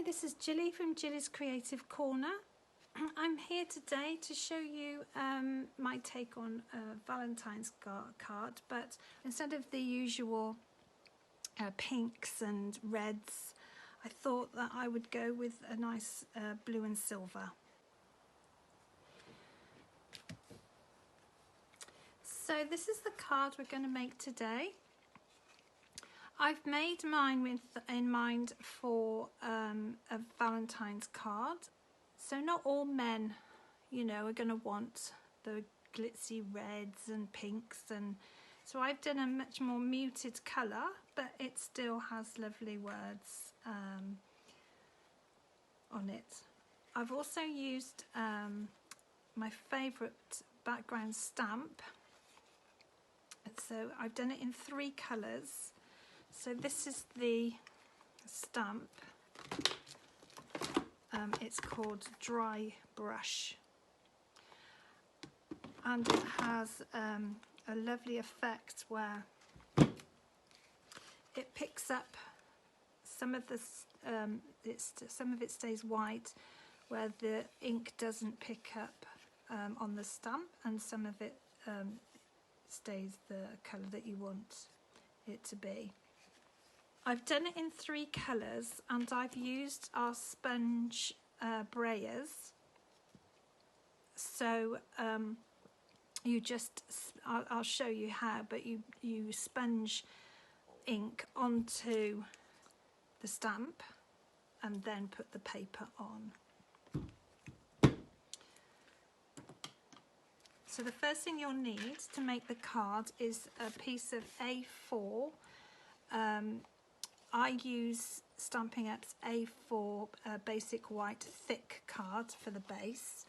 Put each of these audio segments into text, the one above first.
this is Jilly from Jilly's Creative Corner. I'm here today to show you my take on Valentine's card, but instead of the usual pinks and reds, I thought that I would go with a nice blue and silver. So this is the card we're going to make today. I've made mine in mind for a Valentine's card. So not all men, you know, are going to want the glitzy reds and pinks, and so I've done a much more muted colour, but it still has lovely words on it. I've also used my favourite background stamp. So I've done it in 3 colours. So this is the stamp. It's called DryBrush, and it has a lovely effect where it picks up some of the some of it stays white, where the ink doesn't pick up on the stamp, and some of it stays the colour that you want it to be. I've done it in 3 colours, and I've used our Sponge Brayers. So you just, I'll show you how, but you sponge ink onto the stamp and then put the paper on. So the first thing you'll need to make the card is a piece of A4. I use Stampin' Up's A4 basic white thick card for the base.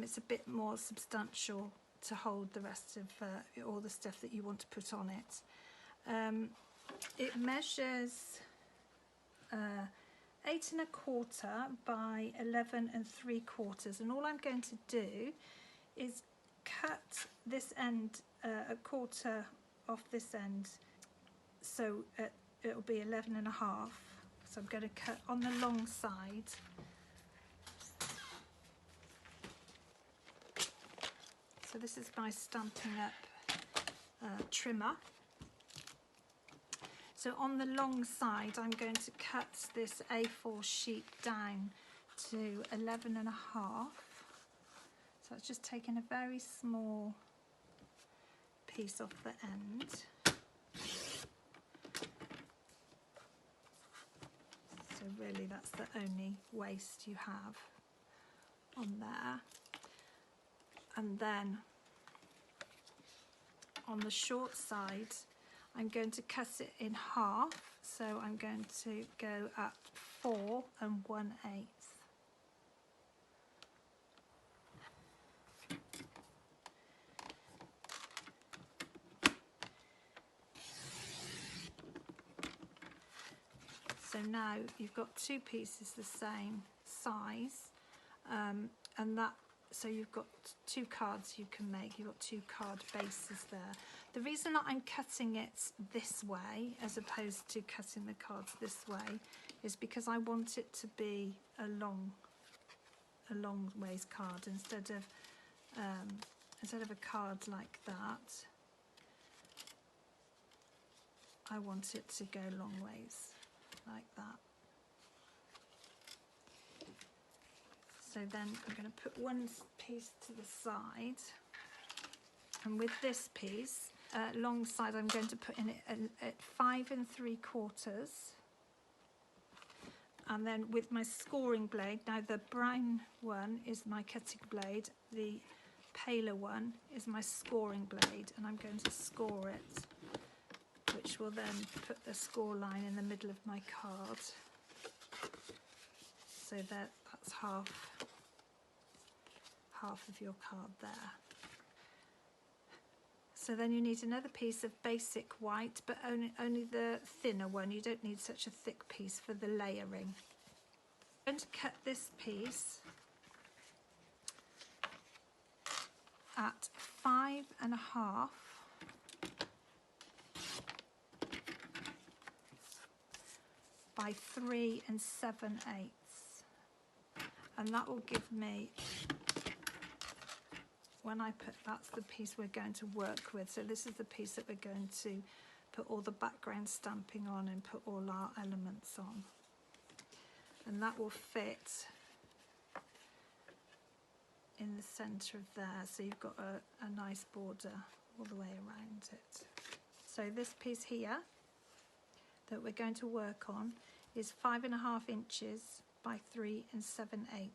It's a bit more substantial to hold the rest of all the stuff that you want to put on it. It measures 8 1/4 by 11 3/4, and all I'm going to do is cut this end a quarter off this end, so it'll be 11 1/2. So I'm going to cut on the long side. So this is my Stampin' Up trimmer. So on the long side, I'm going to cut this A4 sheet down to 11 1/2. So it's just taking a very small piece off the end. So really that's the only waste you have on there. And then on the short side, I'm going to cut it in half. So I'm going to go at 4 1/8. So now you've got 2 pieces the same size, and that, so you've got 2 cards you can make. You've got 2 card bases there. The reason that I'm cutting it this way as opposed to cutting the cards this way is because I want it to be a long ways card instead of a card like that. I want it to go long ways like that. So then I'm going to put one piece to the side, and with this piece long side, I'm going to put in it at 5 3/4, and then with my scoring blade, now the brown one is my cutting blade, the paler one is my scoring blade, and I'm going to score it, which will then put the score line in the middle of my card. So that's half of your card there. So then you need another piece of basic white, but only the thinner one. You don't need such a thick piece for the layering. I'm going to cut this piece at 5 1/2. by 3 7/8, and that will give me, when I put, that's the piece we're going to work with. So this is the piece that we're going to put all the background stamping on and put all our elements on, and that will fit in the center of there, so you've got a nice border all the way around it. So this piece here that we're going to work on is 5.5 inches by 3 7/8.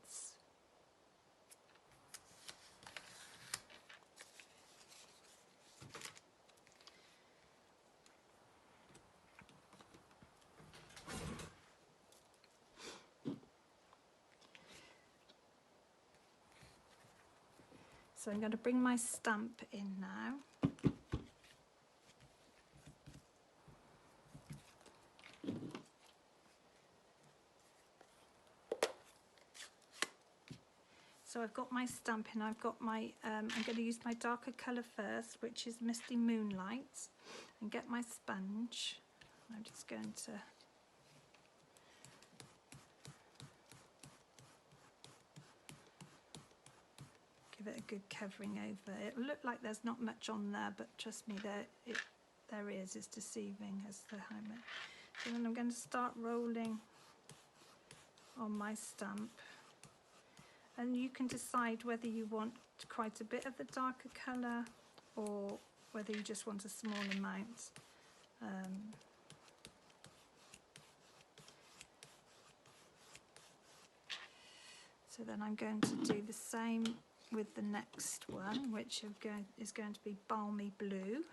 So I'm going to bring my stamp in now. So I've got my stamp in, I've got my, I'm going to use my darker colour first, which is Misty Moonlight, and get my sponge. I'm just going to give it a good covering over. It will look like there's not much on there, but trust me, there is. It's deceiving as to how much. So then I'm going to start rolling on my stamp, and you can decide whether you want quite a bit of the darker colour or whether you just want a small amount. So then I'm going to do the same with the next one, which is going to be Balmy Blue.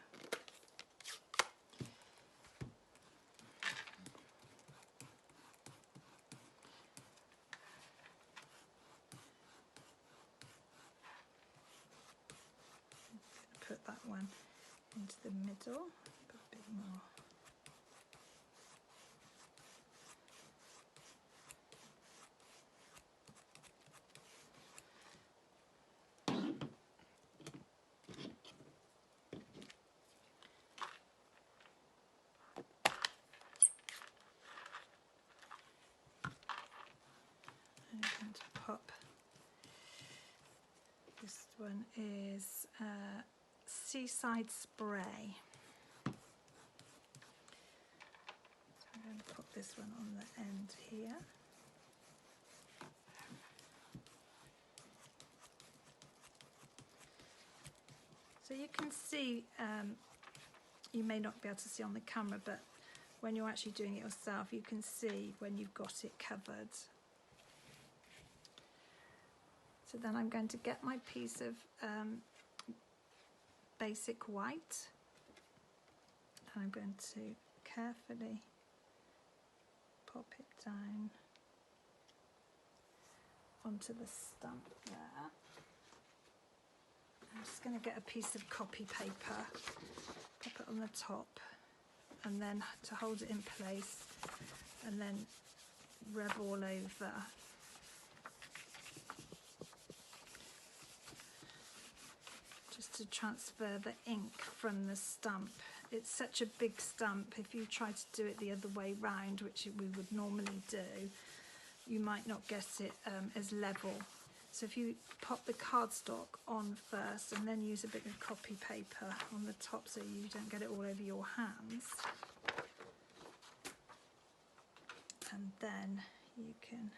Put that one into the middle, put a bit more. I'm going to pop, this one is Seaside Spray. So I'm going to put this one on the end here. So you can see, you may not be able to see on the camera, but when you're actually doing it yourself, you can see when you've got it covered. So then I'm going to get my piece of basic white, and I'm going to carefully pop it down onto the stamp there. I'm just going to get a piece of copy paper, pop it on the top, and then to hold it in place, and then rub all over. Just to transfer the ink from the stamp. It's such a big stamp, if you try to do it the other way round, which we would normally do, you might not get it as level. So if you pop the cardstock on first and then use a bit of copy paper on the top so you don't get it all over your hands, and then you can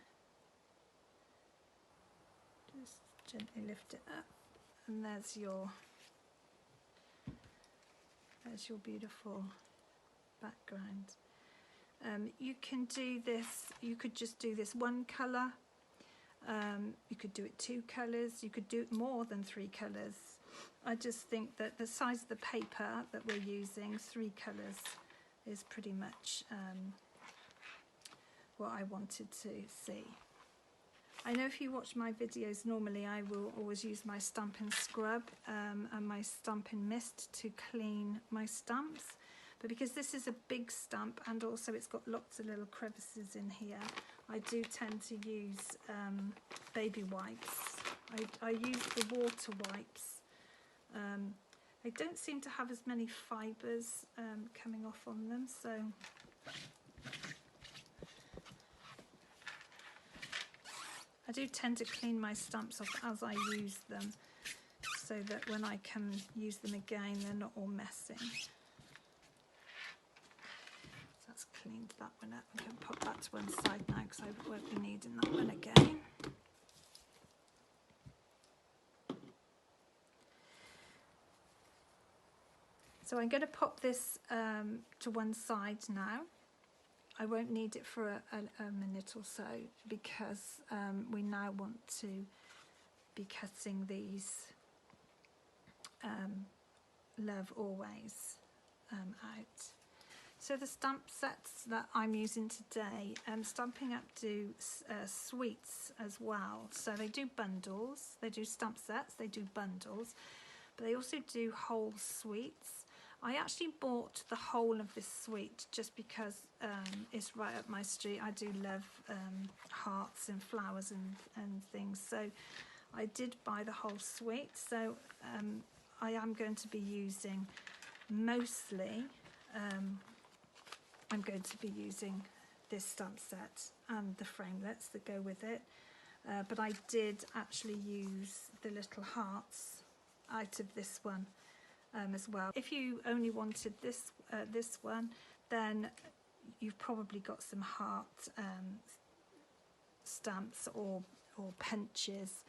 just gently lift it up, and there's your beautiful background. You can do this, you could just do this one colour, you could do it 2 colours, you could do it more than 3 colours. I just think that the size of the paper that we're using, 3 colours, is pretty much what I wanted to see. I know if you watch my videos normally, I will always use my Stampin' Scrub and my Stampin' Mist to clean my stamps, but because this is a big stamp and also it's got lots of little crevices in here, I do tend to use baby wipes. I use the water wipes. They don't seem to have as many fibres coming off on them, so I do tend to clean my stamps off as I use them, so that when I can use them again, they're not all messy. So that's cleaned that one up. I'm going to put that to one side now because I won't be needing that one again. So I'm going to pop this to one side now. I won't need it for a minute or so because we now want to be cutting these Love Always out. So the stamp sets that I'm using today, Stampin' Up do sweets as well. So they do bundles, they do stamp sets, they do bundles, but they also do whole sweets. I actually bought the whole of this sweet just because it's right up my street. I do love hearts and flowers and things, so I did buy the whole sweet. So I am going to be using mostly, I'm going to be using this stamp set and the framelets that go with it, but I did actually use the little hearts out of this one as well. If you only wanted this one, then you've probably got some heart stamps or pinches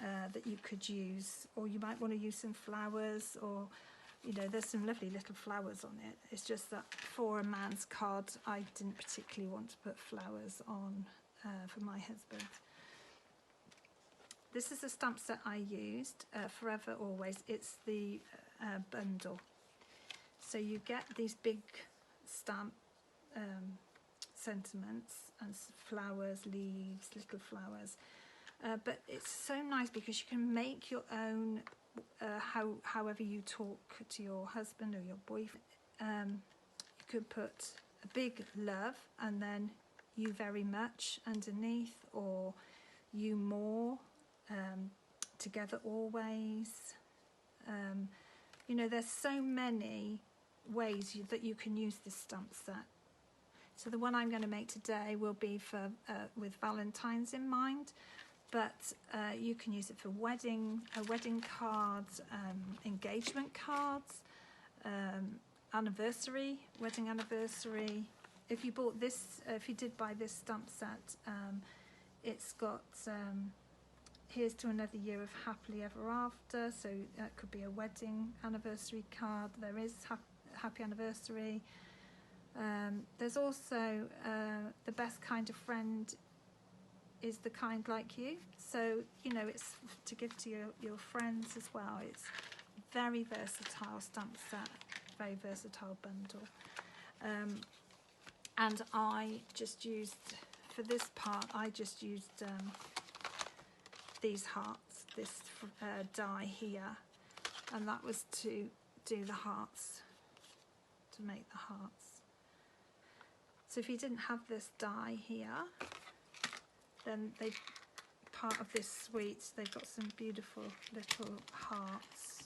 that you could use, or you might want to use some flowers, or you know, there's some lovely little flowers on it. It's just that for a man's card, I didn't particularly want to put flowers on for my husband. This is the stamp set I used, Forever Always. It's the bundle. So you get these big stamp sentiments and flowers, leaves, little flowers. But it's so nice because you can make your own, however you talk to your husband or your boyfriend. You could put a big love and then you very much underneath, or you more, together always. You know, there's so many ways that you can use this stamp set. So the one I'm going to make today will be for with Valentine's in mind, but you can use it for wedding cards, engagement cards, anniversary, wedding anniversary. If you bought this, if you did buy this stamp set, it's got here's to another year of happily ever after, so that could be a wedding anniversary card. There is happy anniversary. There's also the best kind of friend is the kind like you. So, you know, it's to give to your friends as well. It's very versatile stamp set, very versatile bundle. And I just used, for this part, I just used these hearts, this die here, and that was to do the hearts, to make the hearts. So if you didn't have this die here, then part of this suite, they've got some beautiful little hearts.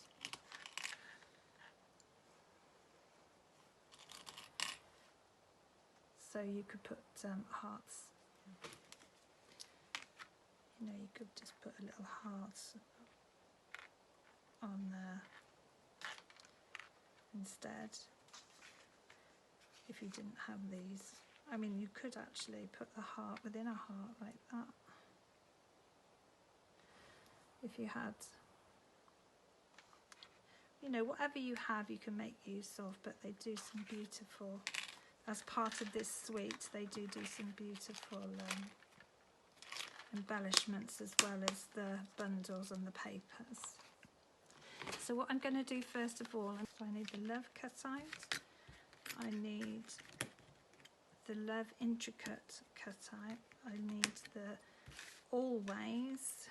So you could put hearts. You know, you could just put a little heart on there instead, if you didn't have these. I mean, you could actually put a heart within a heart like that, if you had. You know, whatever you have you can make use of, but they do some beautiful, as part of this suite, they do some beautiful embellishments, as well as the bundles and the papers. So what I'm going to do first of all, I need the love cut out, I need the love intricate cut out, I need the always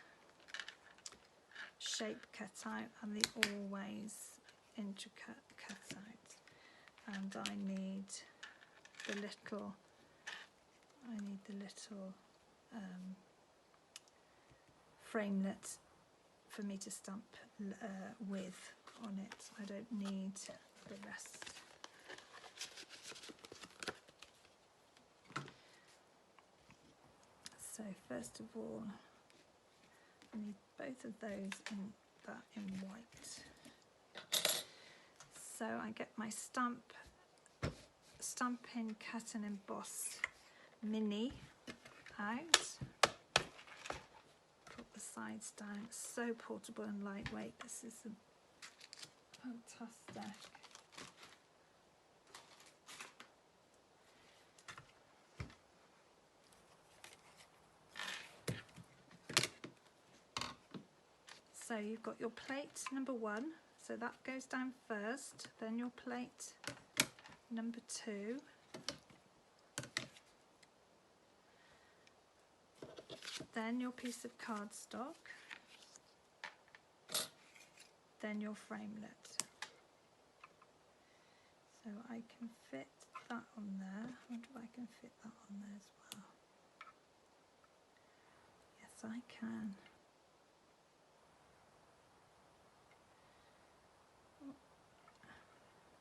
shape cut out and the always intricate cut out, and I need the little framelit for me to stamp with on it. I don't need the rest. So first of all, I need both of those in white. So I get my Stampin' Cut and Emboss Mini out. Put the sides down. It's so portable and lightweight. This is fantastic. So you've got your plate number 1, so that goes down first, then your plate number 2, then your piece of cardstock, then your framelit. So I can fit that on there. I wonder if I can fit that on there as well. Yes, I can.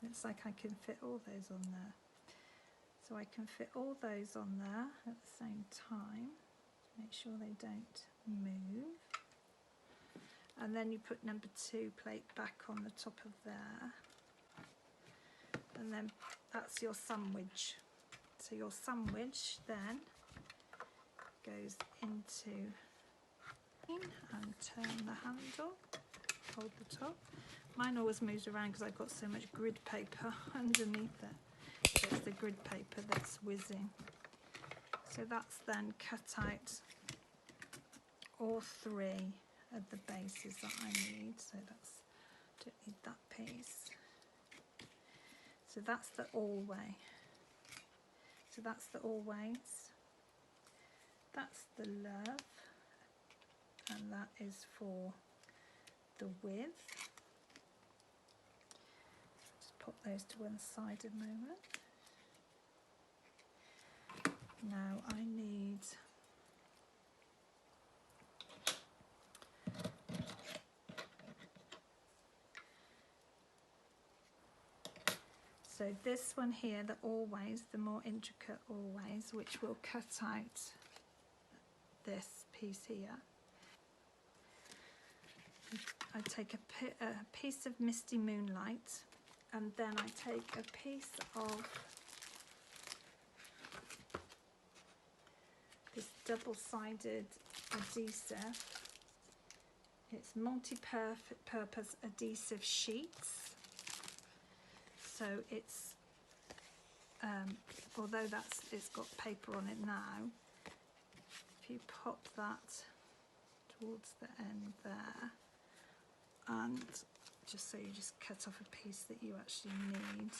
Looks like I can fit all those on there. So I can fit all those on there at the same time to make sure they don't move. And then you put number 2 plate back on the top of there. And then that's your sandwich. So your sandwich then goes into and turn the handle, hold the top. Mine always moves around because I've got so much grid paper underneath it. So it's the grid paper that's whizzing. So that's then cut out all 3 of the bases that I need. So don't need that piece. So that's the all-way. So that's the all-ways. That's the love. And that is for the width. Put those to one side a moment. Now I need so this one here, the always, the more intricate always, which will cut out this piece here. I take a piece of Misty Moonlight, and then I take a piece of this double-sided adhesive. It's multi-purpose adhesive sheets. So it's, although it's got paper on it now, if you pop that towards the end there, and just so you just cut off a piece that you actually need.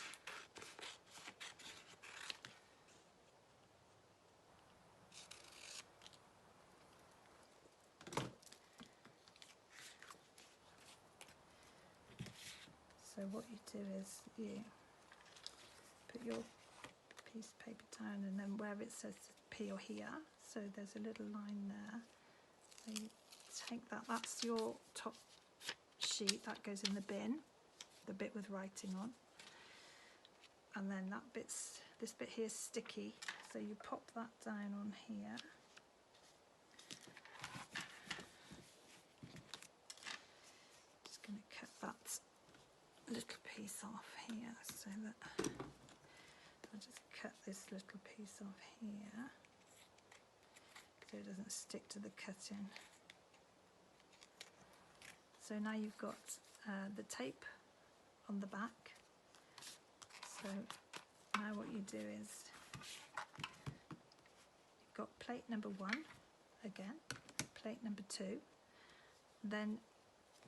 So what you do is you put your piece of paper down, and then where it says P or here, so there's a little line there. So you take that, that's your top sheet, that goes in the bin, the bit with writing on. And then this bit here is sticky, so you pop that down on here. Just going to cut that little piece off here, so that I'll just cut this little piece off here so it doesn't stick to the cutting. So now you've got the tape on the back. So now what you do is you've got plate number 1 again, plate number 2, then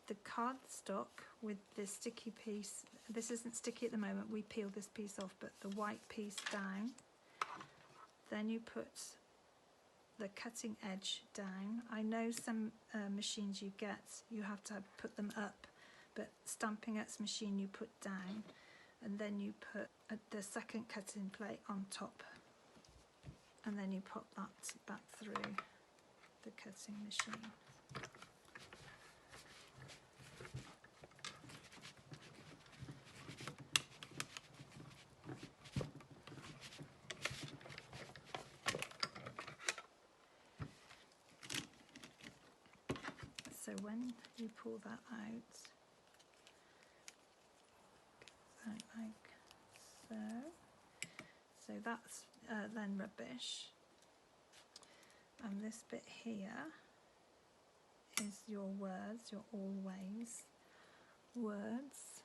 the cardstock with the sticky piece. This isn't sticky at the moment, we peel this piece off, but the white piece down. Then you put the cutting edge down. I know some machines you get, you have to put them up, but Stampin' Up's machine you put down, and then you put the second cutting plate on top, and then you pop that back through the cutting machine. So when you pull that out, like so. So that's then rubbish. And this bit here is your words, your always words.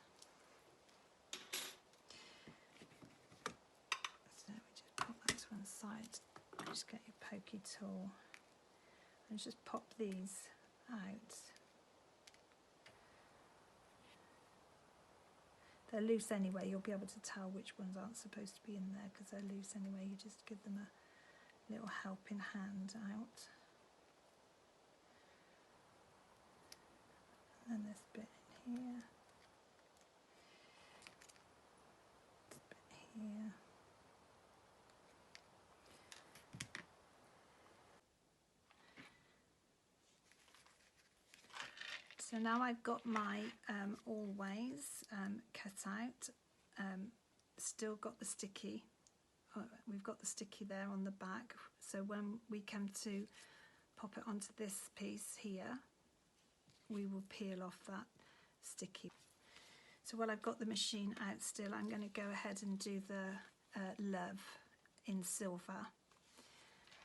So we just put that to one side. Just get your pokey tool and just pop these out. They're loose anyway, you'll be able to tell which ones aren't supposed to be in there because they're loose anyway. You just give them a little helping hand out. And this bit in here. This bit here. So now I've got my always cut out, still got the sticky, we've got the sticky there on the back, so when we come to pop it onto this piece here, we will peel off that sticky. So while I've got the machine out still, I'm going to go ahead and do the love in silver.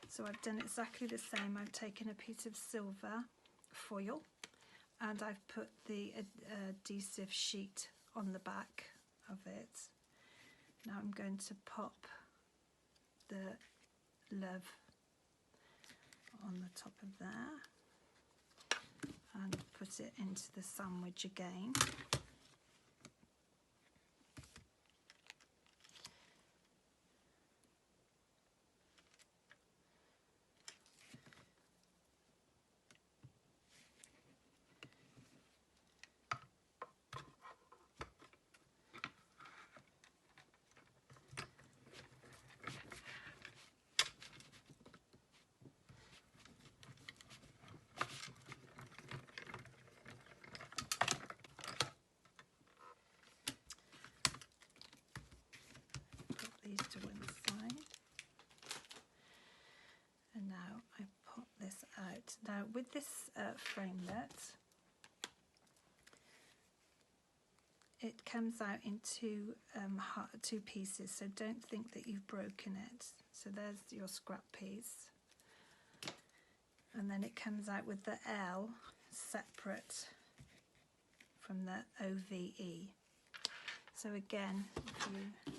So I've done exactly the same. I've taken a piece of silver foil and I've put the adhesive sheet on the back of it. Now I'm going to pop the love on the top of there and put it into the sandwich again. These to one side, and now I pop this out. Now with this framelit, it comes out in two pieces, so don't think that you've broken it. So there's your scrap piece, and then it comes out with the L separate from the OVE. So again, if you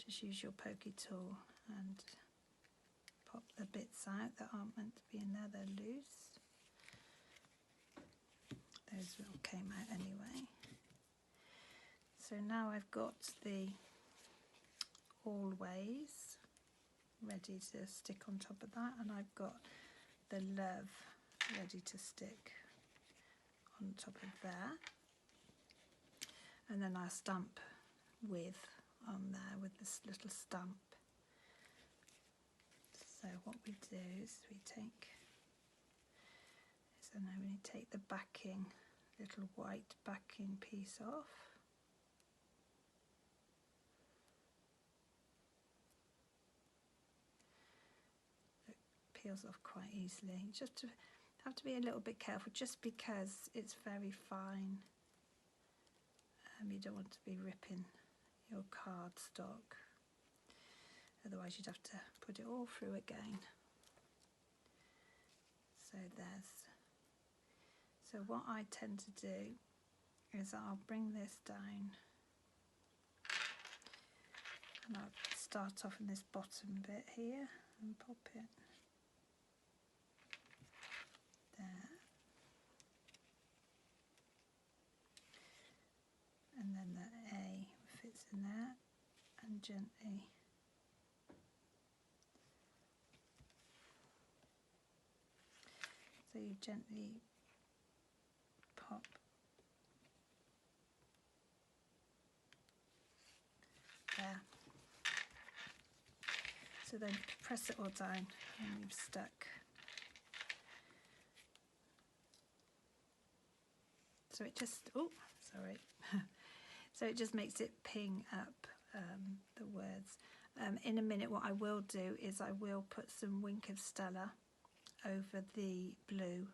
just use your pokey tool and pop the bits out that aren't meant to be in there, they're loose. Those all came out anyway. So now I've got the always ready to stick on top of that, and I've got the love ready to stick on top of there. And then I'll stamp with on there with this little stamp. So what we do is we take the backing, little white backing piece off. It peels off quite easily. You just have to be a little bit careful just because it's very fine. You don't want to be ripping your cardstock, otherwise you'd have to put it all through again. So what I tend to do is I'll bring this down and I'll start off in this bottom bit here and pop it there, and then the A fits in there, and gently you gently pop there. So then press it all down and you've stuck. So it just, so it just makes it ping up the words. In a minute what I will do is I will put some Wink of Stella over the blue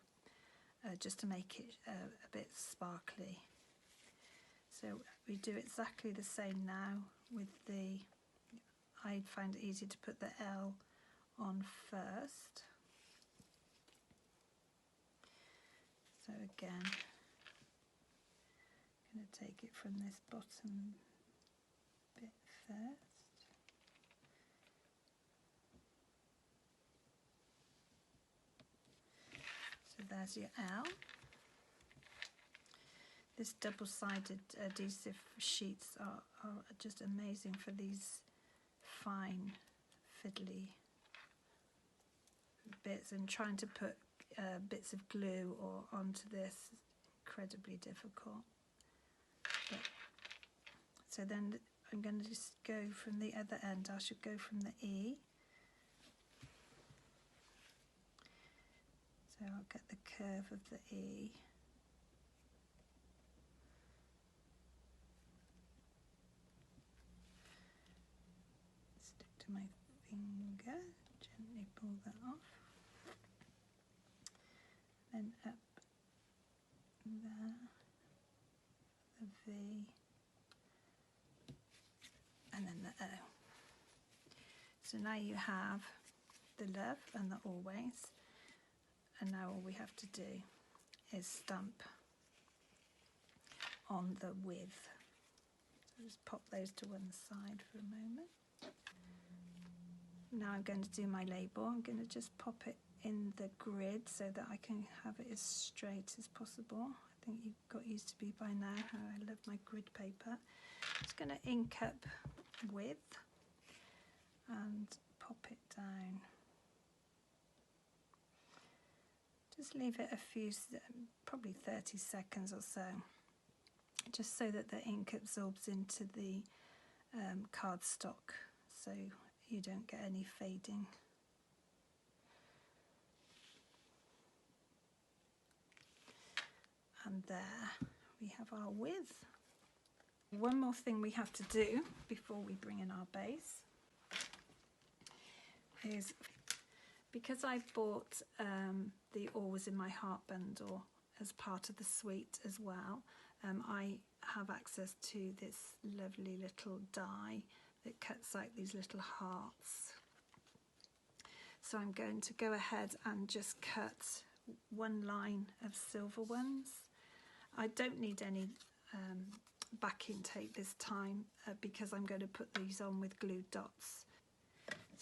just to make it a bit sparkly. So we do exactly the same now with the, I find it easy to put the L on first. So again, I'm going to take it from this bottom bit first. So there's your L. This double-sided adhesive sheets are just amazing for these fine fiddly bits, and trying to put bits of glue or onto this is incredibly difficult. But, so then I'm going to just go from the other end. I should go from the E. So I'll get the curve of the E. Stick to my finger, gently pull that off. Then up there, the V, and then the O. So now you have the love and the always, and now all we have to do is stamp on the with. So just pop those to one side for a moment. Now I'm going to do my label. I'm going to just pop it in the grid so that I can have it as straight as possible. I think you've got used to me by now how I love my grid paper. Just going to ink up with and pop it down. Just leave it a few, probably 30 seconds or so, just so that the ink absorbs into the cardstock, so you don't get any fading. And there we have our with. One more thing we have to do before we bring in our base is, because I bought the Always in My Heart bundle as part of the suite as well, I have access to this lovely little die that cuts out these little hearts. So I'm going to go ahead and just cut one line of silver ones. I don't need any backing tape this time because I'm going to put these on with glue dots.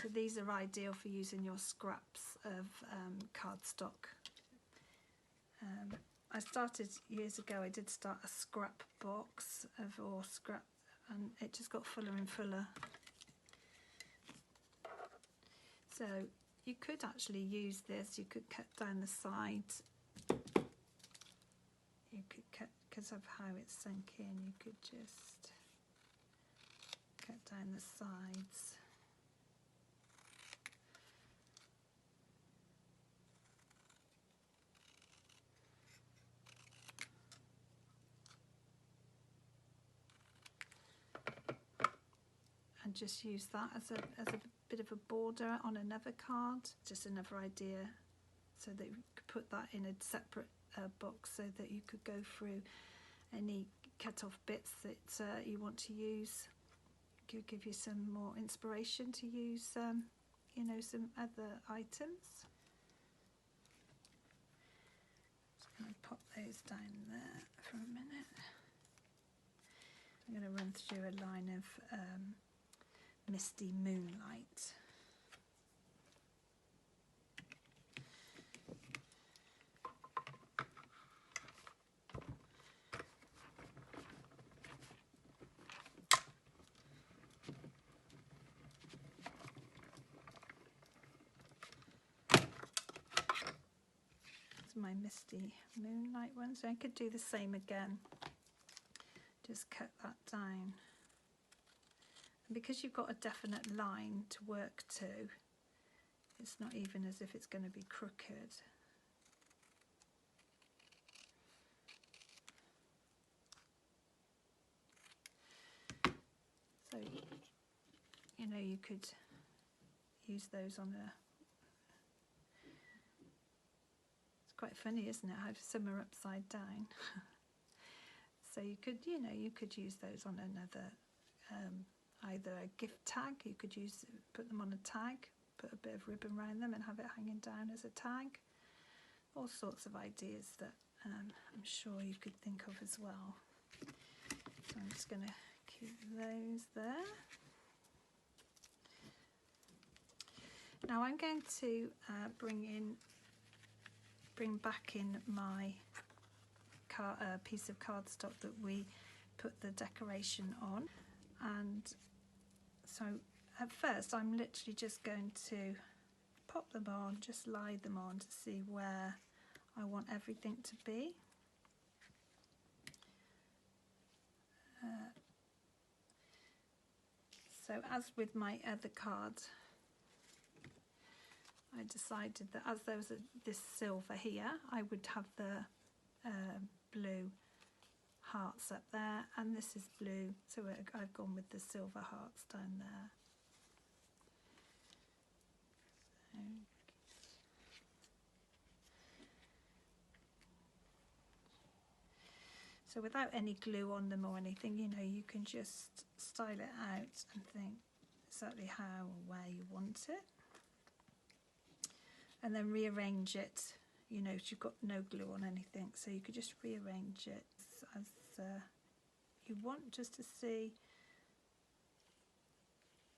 So these are ideal for using your scraps of cardstock. I started years ago, I did start a scrap box or scrap, and it just got fuller and fuller. So you could actually use this, you could cut down the sides. You could cut, because of how it's sunk in, you could just cut down the sides. And just use that as a bit of a border on another card. Just another idea, so that you could put that in a separate box, so that you could go through any cut off bits that you want to use. Could give you some more inspiration to use you know, some other items. Just going to pop those down there for a minute. I'm going to run through a line of Misty Moonlight. My Misty Moonlight one, so I could do the same again, just cut that down, and because you've got a definite line to work to, it's not even as if it's going to be crooked. So you know, you could use those on quite funny, isn't it, how some are upside down. So you could, you know, you could use those on another, either a gift tag. You could put them on a tag, put a bit of ribbon around them and have it hanging down as a tag. All sorts of ideas that I'm sure you could think of as well. So I'm just going to keep those there. Now I'm going to bring back in my piece of cardstock that we put the decoration on, and so at first I'm literally just going to pop them on, just lie them on to see where I want everything to be. So as with my other card, I decided that as there was this silver here, I would have the blue hearts up there, and this is blue, so I've gone with the silver hearts down there. So without any glue on them or anything, you know, you can just style it out and think exactly how or where you want it, and then rearrange it. You know, you've got no glue on anything, so you could just rearrange it as you want, just to see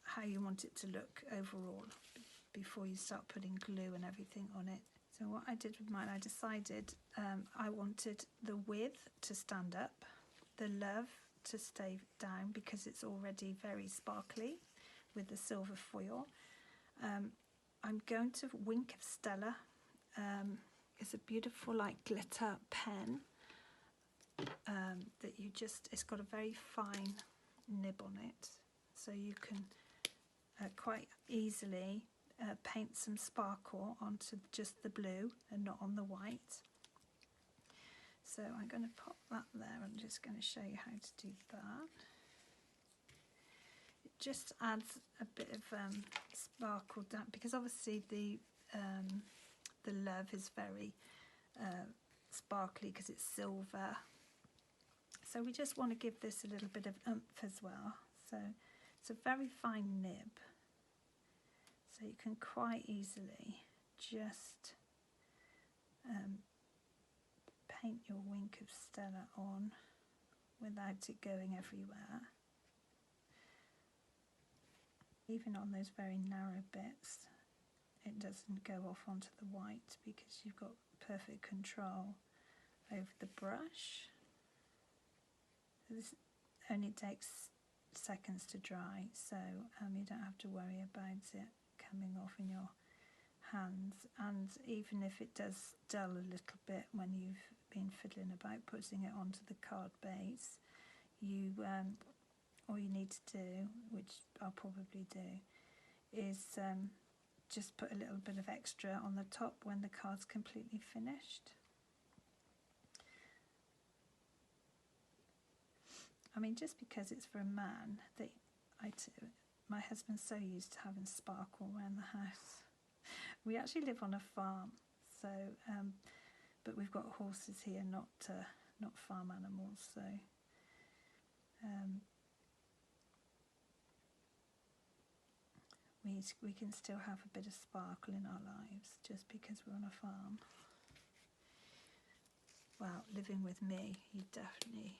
how you want it to look overall before you start putting glue and everything on it. So what I did with mine, I decided I wanted the width to stand up, the love to stay down because it's already very sparkly with the silver foil. I'm going to Wink of Stella. It's a beautiful like glitter pen that you just, it's got a very fine nib on it, so you can quite easily paint some sparkle onto just the blue and not on the white. So I'm going to pop that there. I'm just going to show you how to do that. It just adds a bit of sparkle down, because obviously the love is very sparkly because it's silver. So we just want to give this a little bit of oomph as well. So it's a very fine nib. So you can quite easily just paint your Wink of Stella on without it going everywhere. Even on those very narrow bits, it doesn't go off onto the white because you've got perfect control over the brush. This only takes seconds to dry, so you don't have to worry about it coming off in your hands. And even if it does dull a little bit when you've been fiddling about putting it onto the card base, you all you need to do, which I'll probably do, is just put a little bit of extra on the top when the card's completely finished. I mean, just because it's for a man, my husband's so used to having sparkle around the house. We actually live on a farm, so but we've got horses here, not farm animals, so we can still have a bit of sparkle in our lives just because we're on a farm. Well, living with me, he definitely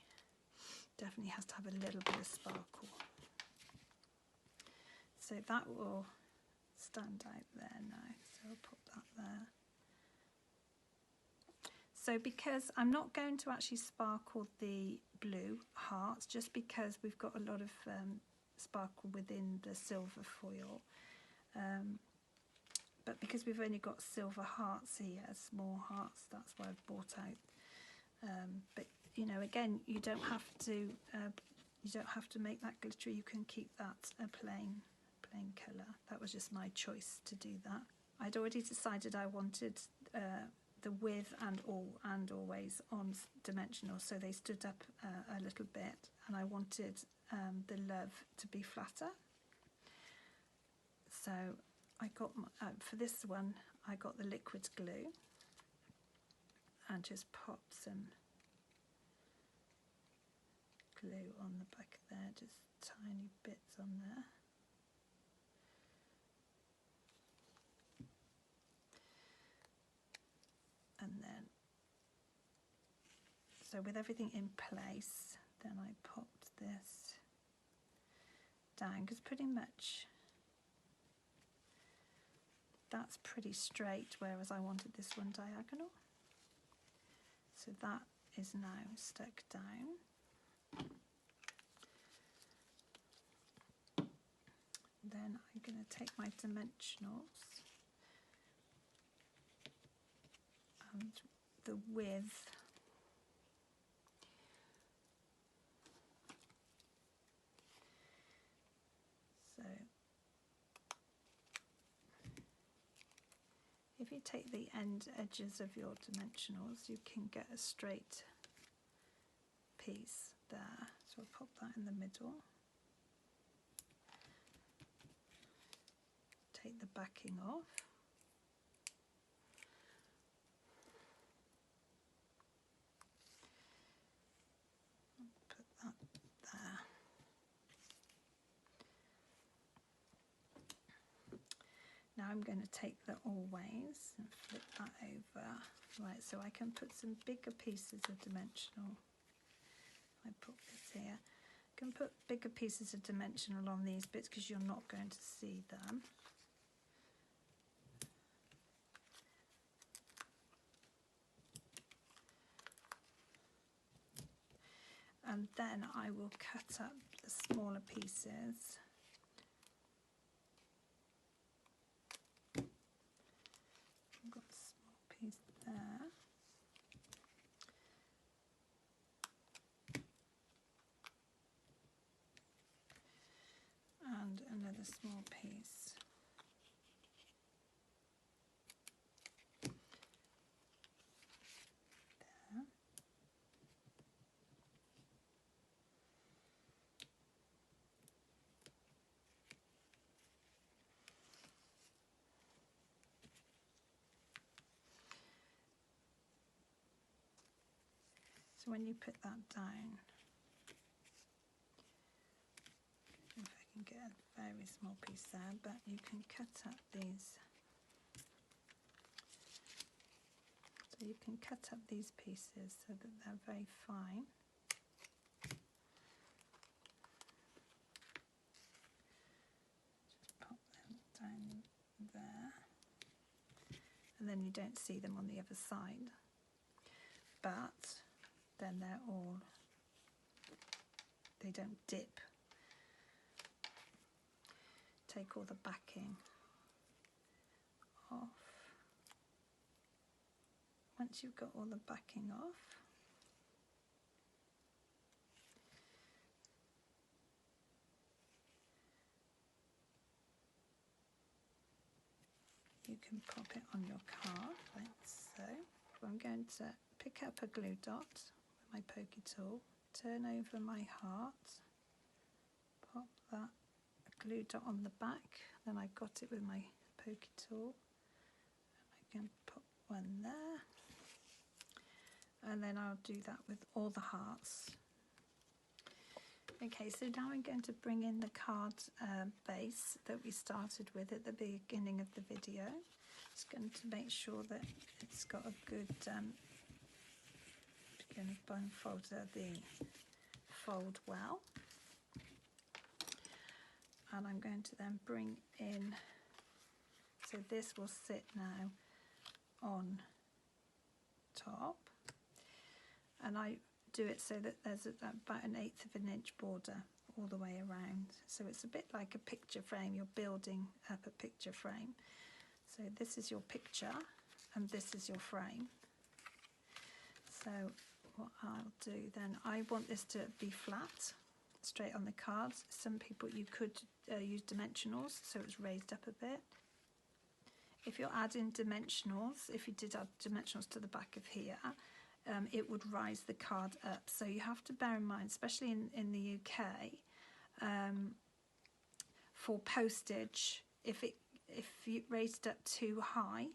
has to have a little bit of sparkle. So that will stand out there now, so I'll put that there. So because I'm not going to actually sparkle the blue hearts, just because we've got a lot of sparkle within the silver foil, but because we've only got silver hearts here, small hearts, that's why I've brought out. But you know, again, you don't have to make that glittery. You can keep that a plain colour. That was just my choice to do that. I'd already decided I wanted the with and always on dimensional, so they stood up a little bit, and I wanted the love to be flatter. So I got for this one I got the liquid glue, and just pop some glue on the back there, just tiny bits on there. And then, so with everything in place, then I popped this down, because pretty much that's pretty straight, whereas I wanted this one diagonal. So that is now stuck down. Then I'm going to take my dimensionals and the width so if you take the edges of your dimensionals, you can get a straight piece there. So I'll pop that in the middle. Take the backing off. Put that there. Now I'm going to take the always and flip that over. Right, so I can put some bigger pieces of dimensional. I put this here. I can put bigger pieces of dimensional on these bits because you're not going to see them. And then I will cut up the smaller pieces. I've got a small piece there. And another small piece. There. So when you put that down, if I can get a very small piece there, but you can cut up these. So you can cut up these pieces so that they're very fine. Just pop them down there. And then you don't see them on the other side. But then they're all, they don't dip. Take all the backing off. Once you've got all the backing off, you can pop it on your card like so. I'm going to pick up a glue dot with my pokey tool, turn over my heart, pop that glue dot on the back, then I got it with my pokey tool, and I can pop one there, and then I'll do that with all the hearts. Okay, so now I'm going to bring in the card base that we started with at the beginning of the video. Just going to make sure that it's got a good beginning bone folder, the fold well. And I'm going to then bring in, so this will sit now on top, and I do it so that there's about 1/8 of an inch border all the way around, so it's a bit like a picture frame. You're building up a picture frame. So this is your picture and this is your frame. So what I'll do then, I want this to be flat, straight on the cards. Some people, you could use dimensionals, so it's raised up a bit. If you're adding dimensionals, if you did add dimensionals to the back of here, it would rise the card up. So you have to bear in mind, especially in the UK, for postage, if you raised up too high,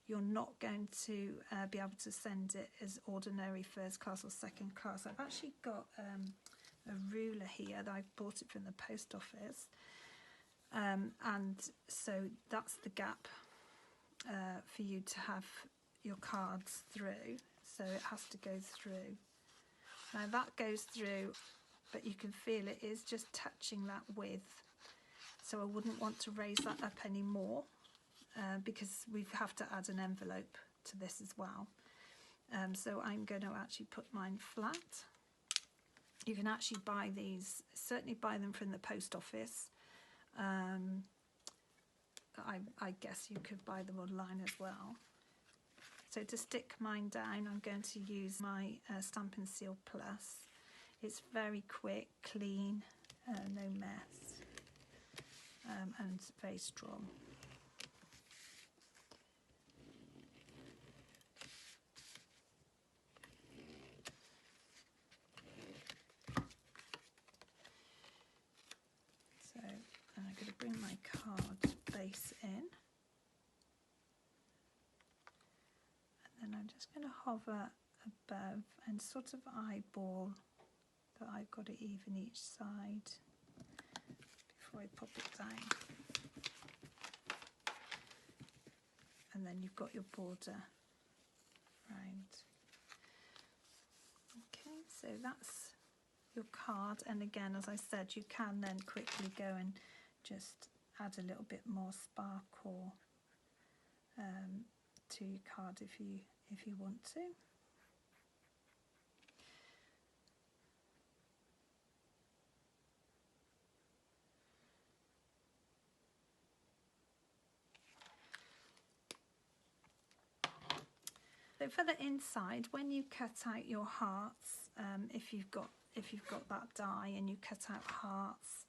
you're not going to be able to send it as ordinary first class or second class. I've actually got a ruler here that I bought it from the post office, and so that's the gap for you to have your cards through, so it has to go through. Now that goes through, but you can feel it is just touching that width, so I wouldn't want to raise that up anymore because we have to add an envelope to this as well. So I'm going to actually put mine flat. You can actually buy these, certainly buy them from the post office. I guess you could buy them online as well. So to stick mine down, I'm going to use my Stampin' Seal Plus. It's very quick, clean, no mess, and very strong. So I'm going to bring my card base in. And I'm just going to hover above and sort of eyeball that I've got it even each side before I pop it down. And then you've got your border round. Okay, so that's your card, and again, as I said, you can then quickly go and just add a little bit more sparkle to your card if you want to. So for the inside, when you cut out your hearts, if you've got that die and you cut out hearts,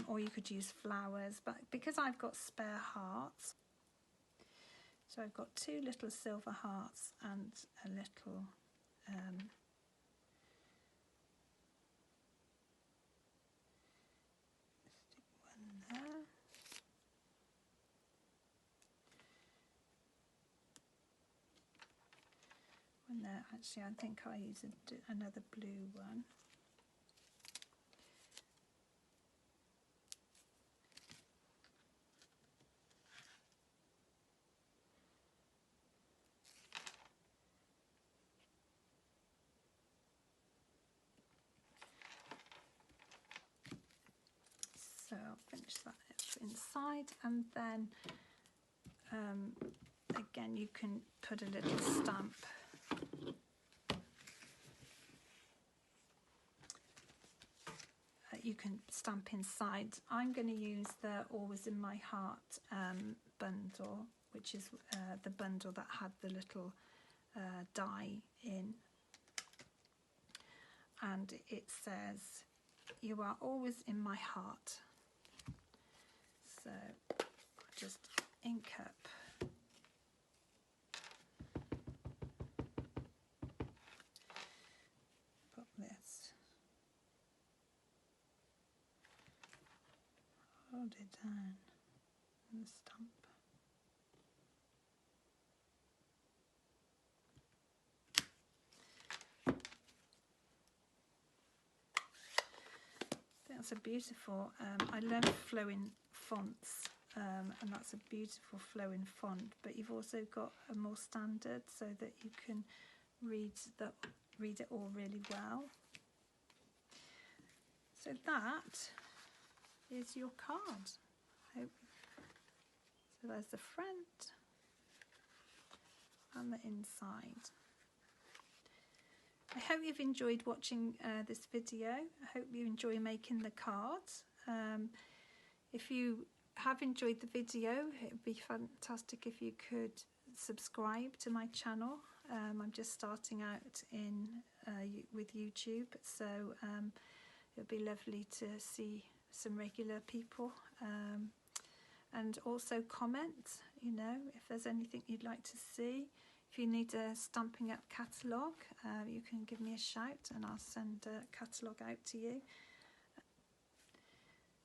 or you could use flowers, but because I've got spare hearts, so I've got 2 little silver hearts and a little stick one there. One there. Actually, I think I use another blue one. So I'll finish that inside, and then again you can put a little stamp you can stamp inside. I'm going to use the Always in My Heart bundle, which is the bundle that had the little die in, and it says, "You are always in my heart." So I'll just ink up put this, hold it down and stamp. That's a beautiful, I love flowing fonts, and that's a beautiful flowing font, but you've also got a more standard so that you can read it all really well. So that is your card. So there's the front and the inside. I hope you've enjoyed watching this video. I hope you enjoy making the cards. If you have enjoyed the video, it would be fantastic if you could subscribe to my channel. I'm just starting out with YouTube, so it would be lovely to see some regular people. And also comment, if there's anything you'd like to see. If you need a Stampin' Up catalogue, you can give me a shout and I'll send a catalogue out to you.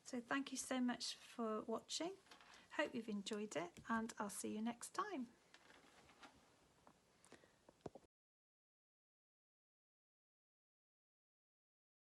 So thank you so much for watching. Hope you've enjoyed it, and I'll see you next time.